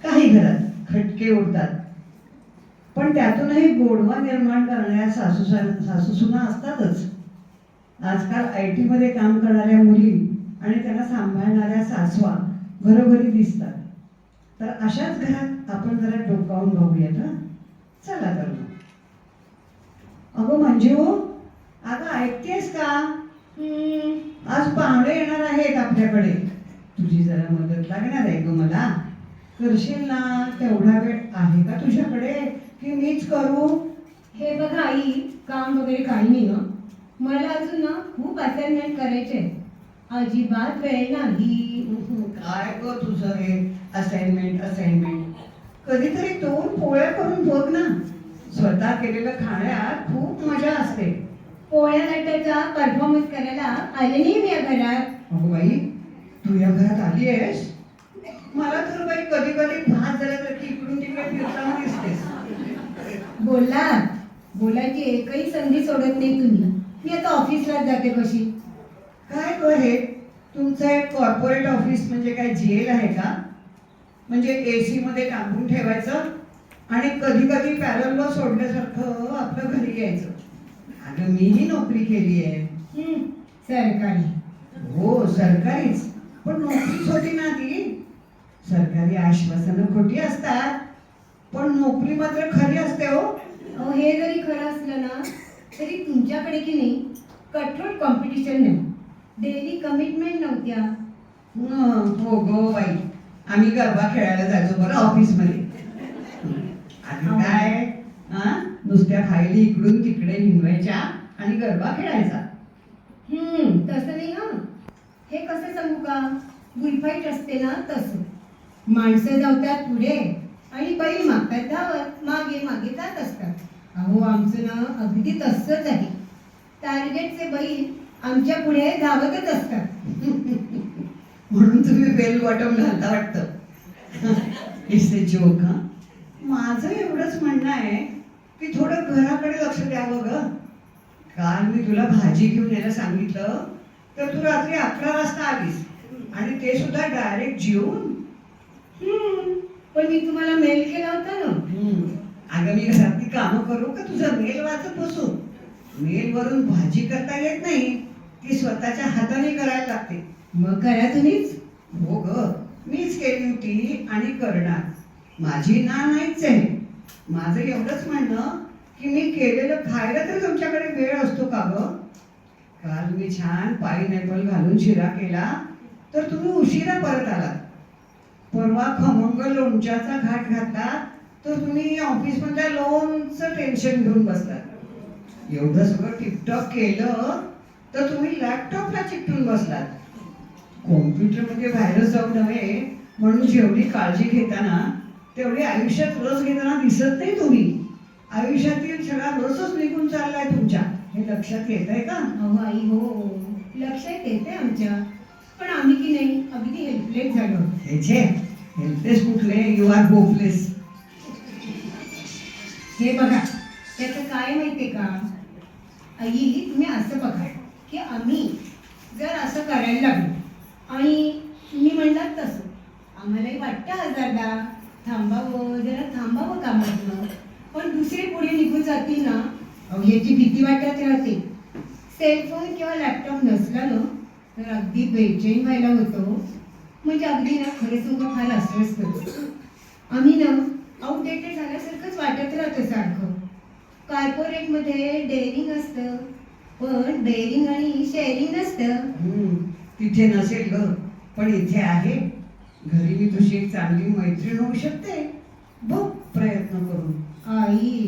काही घरात खटके उडतात, पण त्यातूनही गोडवा निर्माण करणाऱ्या सासूसुना असतातच. आजकाल IT मध्ये काम करणाऱ्या मुली आणि त्यांना सांभाळणाऱ्या सासवा घरोघरी दिसतात. तर अशाच घरात आपण जरा डोकावून बघूयात. चला तर मग. अगं मंजू, अगं ऐकतेस का? आज पाहुणे येणार आहेत आपल्याकडे. तुझी जरा मदत लागणार आहे ग मला. करशील ना? तेवढा वेळ आहे का तुझ्याकडे की मीच करू? हे बघा आई, काम वगैरे काही नाही ना. मला अजून ना खूप असाइनमेंट करायचे. अजिबात वेळ नाही. काय ग तुझं हे असाइनमेंट? कधीतरी 2 पोळ्या करून बघ ना. स्वतः केलेलं खाण्यात खूप मजा असते. पोळ्या लाटायचा परफॉर्मन्स करायला आले नाही मी या घरात. अगो बाई, तू या घरात आली आहेस? मला तर बाई कधी कधी भात झाल्यासारखी इकडून तिकडे फिरताना दिसतेस. बोलायची एकही संधी सोडत नाही तुम्ही. मी आता ऑफिसला जाते कशी. काय ग हे तुमचं एक कॉर्पोरेट ऑफिस म्हणजे काय जेल आहे का? म्हणजे AC मध्ये टांगून ठेवायचं आणि कधी कधी पॅरलवर सोडल्यासारखं आपलं घरी यायचं. अगं मीही नोकरी केली आहे. सरकारी. हो सरकारीच, पण नोकरीच होती ना ती. सरकारी आश्वासनं खोटी असतात, पण नोकरी मात्र खरी असते हो. हे जरी खरं असलं ना तरी तुमच्याकडे की नाही कठोर कॉम्पिटिशन नाही, डेली कमिटमेंट नव्हत्या. हो गो बाई, आम्ही गरबा खेळायला जायचो बरं ऑफिसमध्ये. आणि काय नुसत्या फायली इकडून तिकडे हिंडवायच्या आणि गरबा खेळायचा. तसं नाही हा. हे कसं सांगू का, बुलफाईट असते ना तसं. माणसं धावतात पुढे आणि बैल मागतात धावत मागे मागे जात असतात. अहो आमचं ना अगदी तसंच आहे. टार्गेटचे बैल आमच्या पुढे धावतच असतात. म्हणून तुम्ही बेल बॉटम घालता वाटतं. It's a joke. माझं एवढंच म्हणणं आहे की थोडं घराकडे लक्ष द्यावं ग. काल मी तुला भाजी घेऊन यायला सांगितलं तर तू रात्री 11 वाजता आलीस आणि ते सुद्धा डायरेक्ट जेवून. पण मी तुम्हाला मेल केला होता ना. अगं मी घरातली कामं करू का तुझं मेल वाचत बसू? मेल वरून भाजी करता येत नाही, ती स्वतःच्या हाताने करायला लागते. मग करा तुम्हीच. हो ग, मीच केली होती आणि करणार. माझी ना नाहीच आहे. माझं एवढंच म्हणणं की मी केलेलं खायला तर तुमच्याकडे वेळ असतो का ग? काल मी छान पाईनॅपल घालून शिरा केला तर तुम्ही उशिरा परत आलात. परवा खमंग लोणच्याचा घाट घातला तर तुम्ही ऑफिसमधल्या लोनचं टेन्शन घेऊन बसलात. एवढं सगळं टिपटॉप केलं तर तुम्ही लॅपटॉपला चिकटून बसलात. कॉम्प्युटरमध्ये व्हायरस जाऊ नये म्हणून जेवढी काळजी घेताना तेवढी आयुष्यात रस घेताना दिसत नाही तुम्ही. आयुष्यातील सगळा रसच निघून चाललाय तुमच्या. हे लक्षात येत आहे का? अहो आई हो, लक्षात येते आमच्या. पण आम्ही की नाही अगदी हेल्पलेस झालो. हेल्पलेस कुठले? You are hopeless. हे बघा, त्याचं काय माहितीये का आई, तुम्ही असं बघा की आम्ही जर असं करायला लागलो आणि तुम्ही म्हणलात तसं, आम्हालाही वाटतं हजारदा थांबावं, जरा थांबावं कामातलं. पण दुसरे पुढे निघून जातील ना, याची भीती वाटत राहते. सेलफोन किंवा लॅपटॉप नसला ना तर अगदी बेचैन व्हायला होतो. म्हणजे अगदी ना खरे सुद्धा फार अस्वस्थ होतो. आम्ही ना आउटडेटेड झाल्यासारखंच वाटत राहतं सारखं. कॉर्पोरेटमध्ये डेअरिंग असतं, पण डेअरिंग आणि शेअरिंग नसतं. तिथे नसेल ग, पण इथे आहे. घरी मी तुझी एक चांगली मैत्रीण होऊ शकते. बघ प्रयत्न करून. आई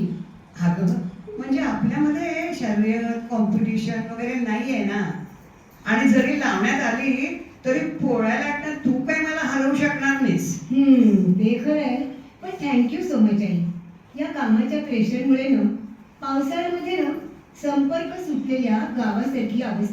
अगं म्हणजे आपल्यामध्ये शर्यत कॉम्पिटिशन वगैरे नाही आहे ना. आणि जरी लावण्यात आली तरी पोळ्या लाटण्यात तू काय मला हरवू शकणार नाहीस. ते खरं आहे. पण थँक्यू सो मच आई. या कामाच्या प्रेशरमुळे ना पावसाळ्यामध्ये ना संपर्क सुटलेल्या गावासाठी अवस्था